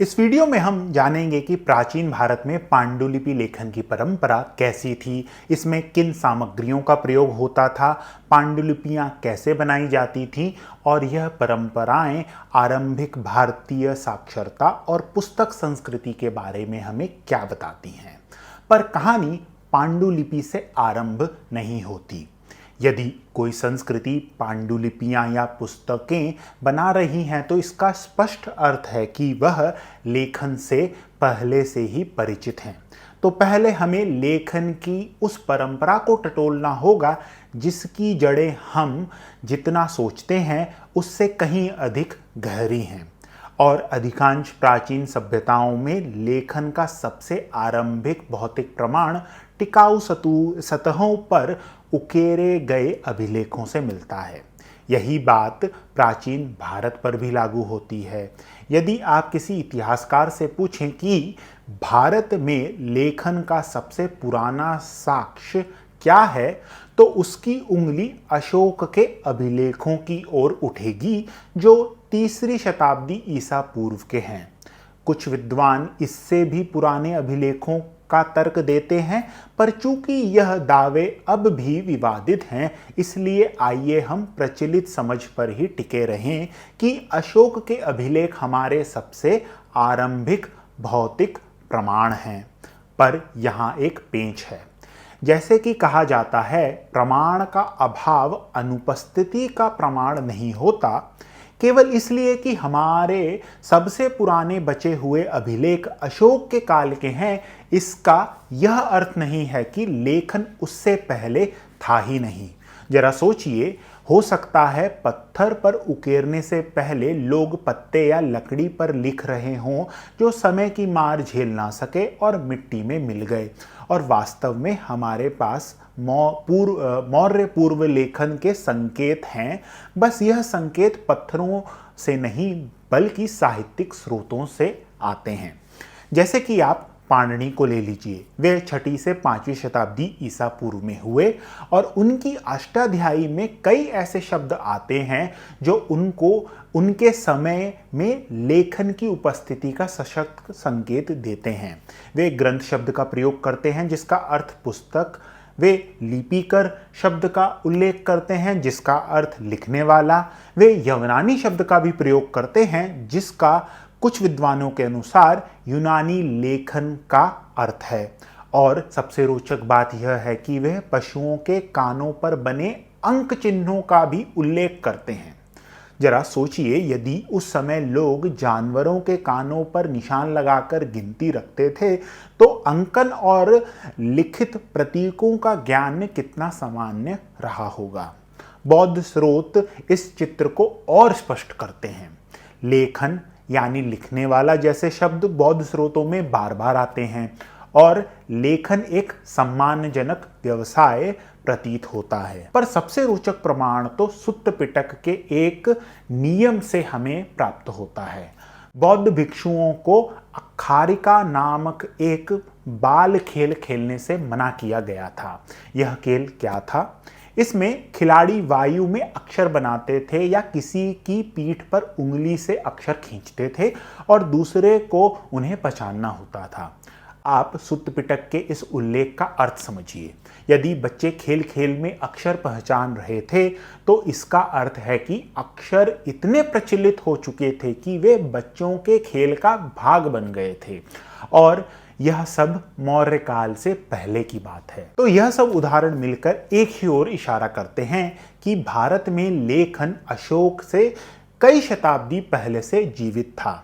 इस वीडियो में हम जानेंगे कि प्राचीन भारत में पांडुलिपि लेखन की परंपरा कैसी थी, इसमें किन सामग्रियों का प्रयोग होता था, पांडुलिपियां कैसे बनाई जाती थीं और यह परंपराएं आरंभिक भारतीय साक्षरता और पुस्तक संस्कृति के बारे में हमें क्या बताती हैं। पर कहानी पांडुलिपि से आरंभ नहीं होती। यदि कोई संस्कृति पांडुलिपियां या पुस्तकें बना रही हैं तो इसका स्पष्ट अर्थ है कि वह लेखन से पहले से ही परिचित हैं। तो पहले हमें लेखन की उस परंपरा को टटोलना होगा जिसकी जड़ें हम जितना सोचते हैं उससे कहीं अधिक गहरी हैं। और अधिकांश प्राचीन सभ्यताओं में लेखन का सबसे आरंभिक भौतिक प्रमाण टिकाऊ सतहों पर उकेरे गए अभिलेखों से मिलता है। यही बात प्राचीन भारत पर भी लागू होती है। यदि आप किसी इतिहासकार से पूछें कि भारत में लेखन का सबसे पुराना साक्ष्य क्या है, तो उसकी उंगली अशोक के अभिलेखों की ओर उठेगी जो 3री शताब्दी ईसा पूर्व के हैं। कुछ विद्वान इससे भी पुराने अभिलेखों का तर्क देते हैं, पर चूंकि यह दावे अब भी विवादित हैं, इसलिए आइए हम प्रचलित समझ पर ही टिके रहें कि अशोक के अभिलेख हमारे सबसे आरंभिक भौतिक प्रमाण हैं। पर यहाँ एक पेंच है। जैसे कि कहा जाता है, प्रमाण का अभाव अनुपस्थिति का प्रमाण नहीं होता। केवल इसलिए कि हमारे सबसे पुराने बचे हुए अभिलेख अशोक के काल के हैं, इसका यह अर्थ नहीं है कि लेखन उससे पहले था ही नहीं। जरा सोचिए, हो सकता है पत्थर पर उकेरने से पहले लोग पत्ते या लकड़ी पर लिख रहे हों जो समय की मार झेल ना सके और मिट्टी में मिल गए। और वास्तव में हमारे पास मौर्य पूर्व लेखन के संकेत हैं। बस यह संकेत पत्थरों से नहीं बल्कि साहित्यिक स्रोतों से आते हैं। जैसे कि आप पाणिनि को ले लीजिए। वे 6ठी से 5वीं शताब्दी ईसा पूर्व में हुए और उनकी अष्टाध्यायी में कई ऐसे शब्द आते हैं जो उनके समय में लेखन की उपस्थिति का सशक्त संकेत देते हैं। वे ग्रंथ शब्द का प्रयोग करते हैं जिसका अर्थ पुस्तक, वे लिपिकर शब्द का उल्लेख करते हैं जिसका अर्थ लिखने वाला, वे यूनानी शब्द का भी प्रयोग करते हैं जिसका कुछ विद्वानों के अनुसार यूनानी लेखन का अर्थ है। और सबसे रोचक बात यह है कि वे पशुओं के कानों पर बने अंक चिन्हों का भी उल्लेख करते हैं। जरा सोचिए, यदि उस समय लोग जानवरों के कानों पर निशान लगाकर गिनती रखते थे तो अंकन और लिखित प्रतीकों का ज्ञान कितना सामान्य रहा होगा। बौद्ध स्रोत इस चित्र को और स्पष्ट करते हैं। लेखन यानी लिखने वाला जैसे शब्द बौद्ध स्रोतों में बार बार आते हैं और लेखन एक सम्मानजनक व्यवसाय प्रतीत होता है। पर सबसे रोचक प्रमाण तो सुत्त पिटक के एक नियम से हमें प्राप्त होता है। बौद्ध भिक्षुओं को अखारिका नामक एक बाल खेल खेलने से मना किया गया था। यह खेल क्या था? इसमें खिलाड़ी वायु में अक्षर बनाते थे या किसी की पीठ पर उंगली से अक्षर खींचते थे और दूसरे को उन्हें पहचानना होता था। आप सुत्त पिटक के इस उल्लेख का अर्थ समझिए। यदि बच्चे खेल खेल में अक्षर पहचान रहे थे तो इसका अर्थ है कि अक्षर इतने प्रचलित हो चुके थे कि वे बच्चों के खेल का भाग बन गए थे। और यह सब मौर्य काल से पहले की बात है। तो यह सब उदाहरण मिलकर एक ही ओर इशारा करते हैं कि भारत में लेखन अशोक से कई शताब्दी पहले से जीवित था।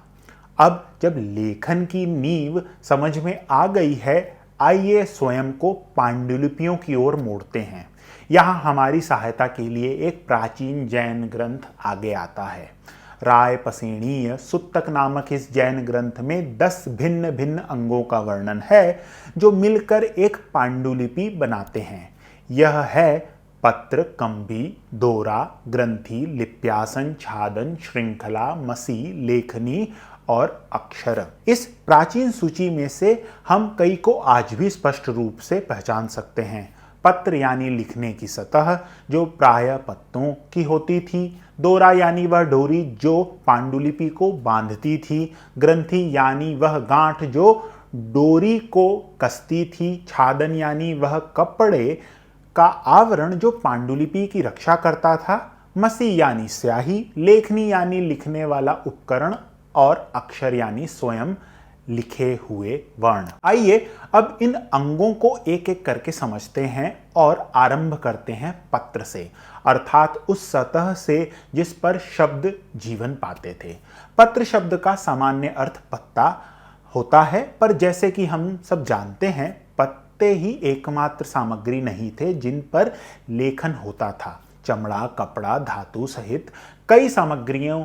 अब जब लेखन की नींव समझ में आ गई है, आइए स्वयं को पांडुलिपियों की ओर मोड़ते हैं। यहाँ हमारी सहायता के लिए एक प्राचीन जैन ग्रंथ आगे आता है। राय पसेणीय सुत्तक नामक इस जैन ग्रंथ में 10 भिन्न भिन्न अंगों का वर्णन है जो मिलकर एक पांडुलिपि बनाते हैं। यह है पत्र, कंभी, दोरा, ग्रंथि, लिप्यासन, छादन, श्रृंखला, मसी, लेखनी और अक्षर। इस प्राचीन सूची में से हम कई को आज भी स्पष्ट रूप से पहचान सकते हैं, पत्र यानी लिखने की सतह जो प्रायः पत्तों की होती थी, दोरा यानी वह डोरी जो पांडुलिपि को बांधती थी, ग्रंथि यानी वह गांठ जो डोरी को कसती थी, छादन यानी वह कपड़े का आवरण जो पांडुलिपि की रक्षा करता था, मसी यानी स्याही, लेखनी यानी लिखने वाला उपकरण और अक्षर यानी स्वयं लिखे हुए वर्ण। आइए अब इन अंगों को एक एक करके समझते हैं और आरंभ करते हैं पत्र से, अर्थात उस सतह से जिस पर शब्द जीवन पाते थे। पत्र शब्द का सामान्य अर्थ पत्ता होता है, पर जैसे कि हम सब जानते हैं पत्ते ही एकमात्र सामग्री नहीं थे जिन पर लेखन होता था। चमड़ा, कपड़ा, धातु सहित कई सामग्रियों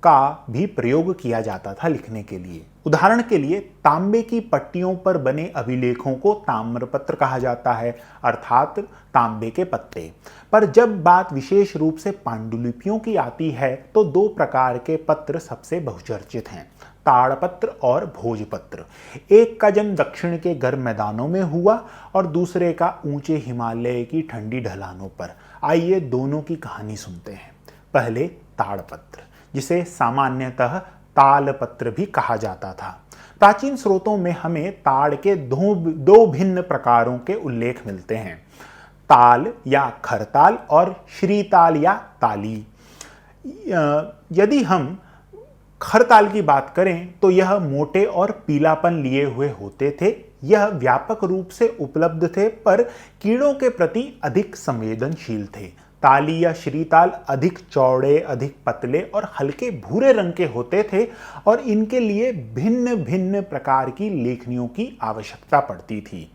का भी प्रयोग किया जाता था लिखने के लिए। उदाहरण के लिए तांबे की पट्टियों पर बने अभिलेखों को ताम्रपत्र कहा जाता है, अर्थात तांबे के पत्ते। पर जब बात विशेष रूप से पांडुलिपियों की आती है तो दो प्रकार के पत्र सबसे बहुचर्चित हैं, ताड़पत्र और भोजपत्र। एक का जन्म दक्षिण के गर्म मैदानों में हुआ और दूसरे का ऊंचे हिमालय की ठंडी ढलानों पर। आइए दोनों की कहानी सुनते हैं। पहले ताड़पत्र, जिसे सामान्यतः तालपत्र भी कहा जाता था। प्राचीन स्रोतों में हमें ताड़ के दो भिन्न प्रकारों के उल्लेख मिलते हैं, ताल या खरताल और श्रीताल या ताली। यदि हम खरताल की बात करें तो यह मोटे और पीलापन लिए हुए होते थे। यह व्यापक रूप से उपलब्ध थे पर कीड़ों के प्रति अधिक संवेदनशील थे। ताली या श्रीताल अधिक चौड़े, अधिक पतले और हल्के भूरे रंग के होते थे और इनके लिए भिन्न भिन्न प्रकार की लेखनियों की आवश्यकता पड़ती थी।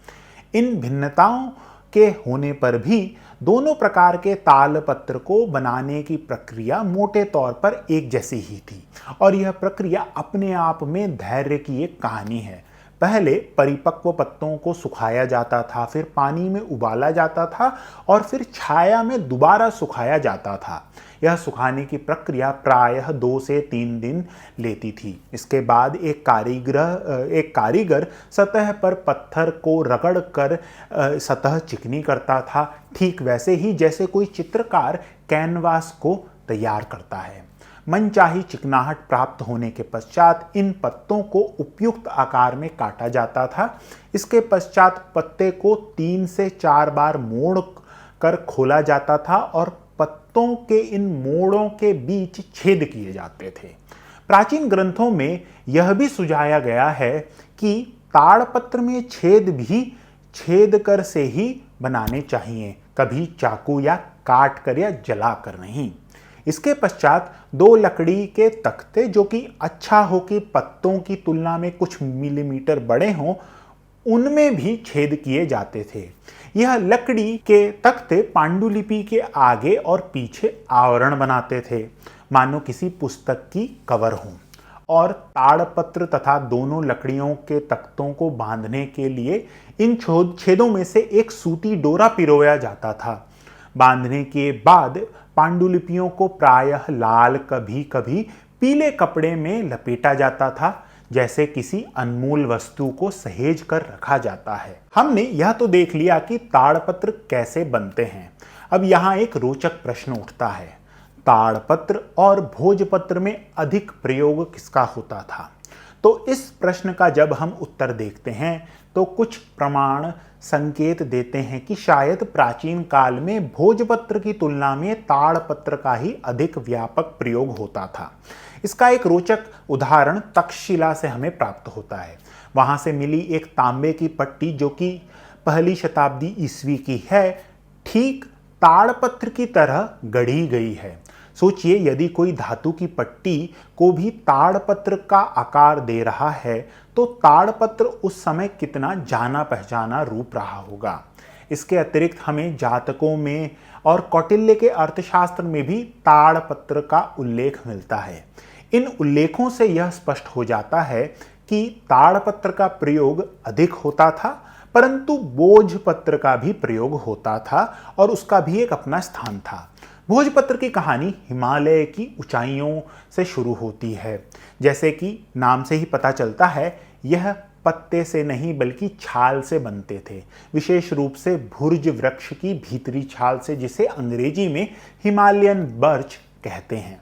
इन भिन्नताओं के होने पर भी दोनों प्रकार के तालपत्र को बनाने की प्रक्रिया मोटे तौर पर एक जैसी ही थी और यह प्रक्रिया अपने आप में धैर्य की एक कहानी है। पहले परिपक्व पत्तों को सुखाया जाता था, फिर पानी में उबाला जाता था और फिर छाया में दोबारा सुखाया जाता था। यह सुखाने की प्रक्रिया प्रायः 2 से 3 दिन लेती थी। इसके बाद एक कारीगर सतह पर पत्थर को रगड़ कर सतह चिकनी करता था, ठीक वैसे ही जैसे कोई चित्रकार कैनवास को तैयार करता है। मनचाही चिकनाहट प्राप्त होने के पश्चात इन पत्तों को उपयुक्त आकार में काटा जाता था। इसके पश्चात पत्ते को 3 से 4 बार मोड़ कर खोला जाता था और पत्तों के इन मोड़ों के बीच छेद किए जाते थे। प्राचीन ग्रंथों में यह भी सुझाया गया है कि ताड़पत्र में छेद भी छेद कर से ही बनाने चाहिए, कभी चाकू या काट कर या जला कर नहीं। इसके पश्चात 2 लकड़ी के तख्ते जो कि अच्छा हो कि पत्तों की तुलना में कुछ मिलीमीटर बड़े हों, उनमें भी छेद किए जाते थे। यह लकड़ी के तख्ते पांडुलिपि के आगे और पीछे आवरण बनाते थे, मानो किसी पुस्तक की कवर हो। और ताड़पत्र तथा दोनों लकड़ियों के तख्तों को बांधने के लिए इन छेदों में से एक सूती डोरा पिरोया जाता था। बांधने के बाद पांडुलिपियों को प्रायः लाल, कभी कभी पीले कपड़े में लपेटा जाता था, जैसे किसी अनमोल वस्तु को सहेज कर रखा जाता है। हमने यह तो देख लिया कि ताड़पत्र कैसे बनते हैं। अब यहाँ एक रोचक प्रश्न उठता है, ताड़पत्र और भोजपत्र में अधिक प्रयोग किसका होता था? तो इस प्रश्न का जब हम उत्तर देखते हैं तो कुछ प्रमाण संकेत देते हैं कि शायद प्राचीन काल में भोजपत्र की तुलना में ताड़पत्र का ही अधिक व्यापक प्रयोग होता था। इसका एक रोचक उदाहरण तक्षशिला से हमें प्राप्त होता है। वहां से मिली एक तांबे की पट्टी जो कि 1ली शताब्दी ईस्वी की है, ठीक ताड़पत्र की तरह गढ़ी गई है। सोचिए, यदि कोई धातु की पट्टी को भी ताड़पत्र का आकार दे रहा है तो ताड़पत्र उस समय कितना जाना पहचाना रूप रहा होगा। इसके अतिरिक्त हमें जातकों में और कौटिल्य के अर्थशास्त्र में भी ताड़पत्र का उल्लेख मिलता है। इन उल्लेखों से यह स्पष्ट हो जाता है कि ताड़पत्र का प्रयोग अधिक होता था, परंतु भोजपत्र का भी प्रयोग होता था और उसका भी एक अपना स्थान था। भोजपत्र की कहानी हिमालय की ऊंचाइयों से शुरू होती है। जैसे कि नाम से ही पता चलता है, यह पत्ते से नहीं बल्कि छाल से बनते थे, विशेष रूप से भुर्ज वृक्ष की भीतरी छाल से, जिसे अंग्रेजी में हिमालयन बर्च कहते हैं।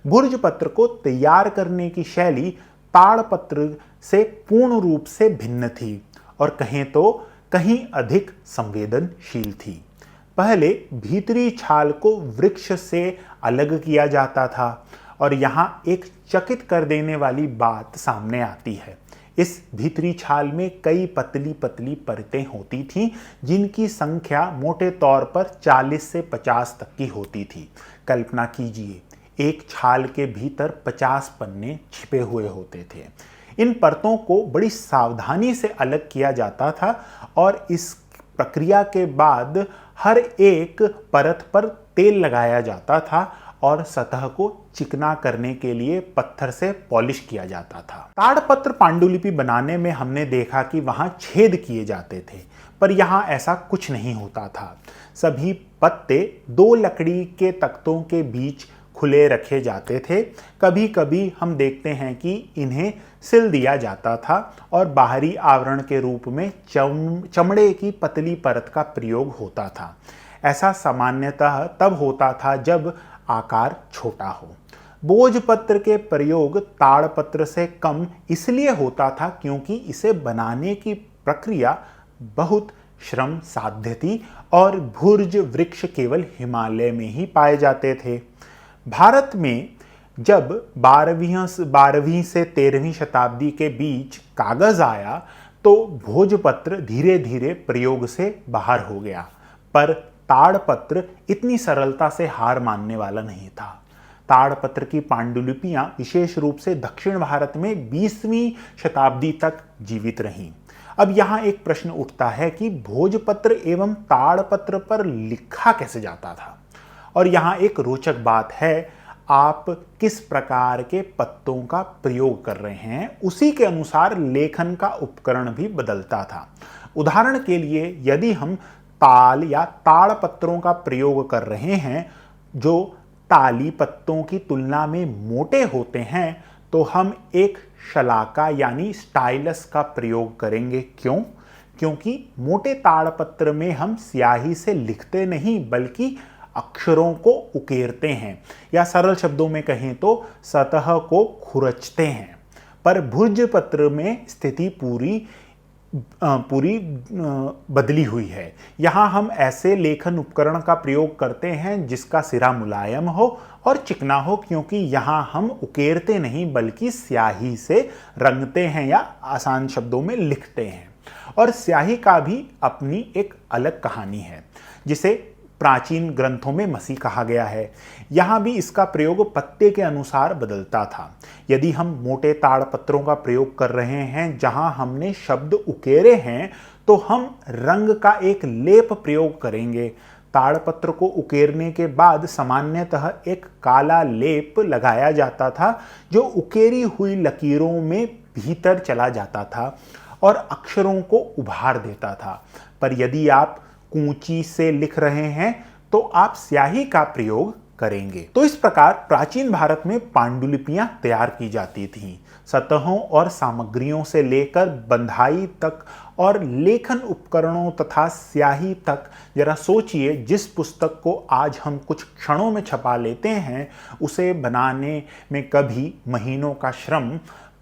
भुर्ज पत्र को तैयार करने की शैली ताड़पत्र से पूर्ण रूप से भिन्न थी और कहें तो कहीं अधिक संवेदनशील थी। पहले भीतरी छाल को वृक्ष से अलग किया जाता था और यहाँ एक चकित कर देने वाली बात सामने आती है। इस भीतरी छाल में कई पतली पतली परतें होती थीं, जिनकी संख्या मोटे तौर पर 40 से 50 तक की होती थी। कल्पना कीजिए, एक छाल के भीतर 50 पन्ने छिपे हुए होते थे। इन परतों को बड़ी सावधानी से अलग किया जाता था और इस प्रक्रिया के बाद हर एक परत पर तेल लगाया जाता था और सतह को चिकना करने के लिए पत्थर से पॉलिश किया जाता था। ताड़पत्र पांडुलिपि बनाने में हमने देखा कि वहां छेद किए जाते थे, पर यहां ऐसा कुछ नहीं होता था। सभी पत्ते दो लकड़ी के तख्तों के बीच खुले रखे जाते थे। कभी कभी हम देखते हैं कि इन्हें सिल दिया जाता था और बाहरी आवरण के रूप में चमड़े की पतली परत का प्रयोग होता था। ऐसा सामान्यतः तब होता था जब आकार छोटा हो। भोजपत्र के प्रयोग ताड़पत्र से कम इसलिए होता था क्योंकि इसे बनाने की प्रक्रिया बहुत श्रम साध्य थी और भुर्ज वृक्ष केवल हिमालय में ही पाए जाते थे। भारत में जब 12वीं से 13वीं शताब्दी के बीच कागज आया तो भोजपत्र धीरे धीरे प्रयोग से बाहर हो गया, पर ताड़पत्र इतनी सरलता से हार मानने वाला नहीं था। ताड़पत्र की पांडुलिपियां विशेष रूप से दक्षिण भारत में 20वीं शताब्दी तक जीवित रहीं। अब यहाँ एक प्रश्न उठता है कि भोजपत्र एवं ताड़पत्र पर लिखा कैसे जाता था। और यहाँ एक रोचक बात है, आप किस प्रकार के पत्तों का प्रयोग कर रहे हैं उसी के अनुसार लेखन का उपकरण भी बदलता था। उदाहरण के लिए यदि हम ताल या ताड़ पत्रों का प्रयोग कर रहे हैं जो ताली पत्तों की तुलना में मोटे होते हैं, तो हम एक शलाका यानी स्टाइलस का प्रयोग करेंगे। क्यों? क्योंकि मोटे ताड़पत्र में हम स्याही से लिखते नहीं बल्कि अक्षरों को उकेरते हैं, या सरल शब्दों में कहें तो सतह को खुरचते हैं। पर भुर्ज पत्र में स्थिति पूरी बदली हुई है। यहाँ हम ऐसे लेखन उपकरण का प्रयोग करते हैं जिसका सिरा मुलायम हो और चिकना हो, क्योंकि यहाँ हम उकेरते नहीं बल्कि स्याही से रंगते हैं या आसान शब्दों में लिखते हैं। और स्याही का भी अपनी एक अलग कहानी है, जिसे प्राचीन ग्रंथों में मसी कहा गया है। यहाँ भी इसका प्रयोग पत्ते के अनुसार बदलता था। यदि हम मोटे ताड़पत्रों का प्रयोग कर रहे हैं जहाँ हमने शब्द उकेरे हैं, तो हम रंग का एक लेप प्रयोग करेंगे। ताड़पत्र को उकेरने के बाद सामान्यतः एक काला लेप लगाया जाता था जो उकेरी हुई लकीरों में भीतर चला जाता था और अक्षरों को उभार देता था। पर यदि आप कूंची से लिख रहे हैं तो आप स्याही का प्रयोग करेंगे। तो इस प्रकार प्राचीन भारत में पांडुलिपियां तैयार की जाती थीं, सतहों और सामग्रियों से लेकर बंधाई तक और लेखन उपकरणों तथा स्याही तक। जरा सोचिए, जिस पुस्तक को आज हम कुछ क्षणों में छपा लेते हैं, उसे बनाने में कभी महीनों का श्रम,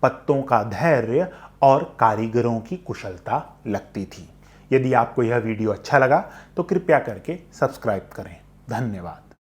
पत्तों का धैर्य और कारीगरों की कुशलता लगती थी। यदि आपको यह वीडियो अच्छा लगा तो कृपया करके सब्सक्राइब करें। धन्यवाद।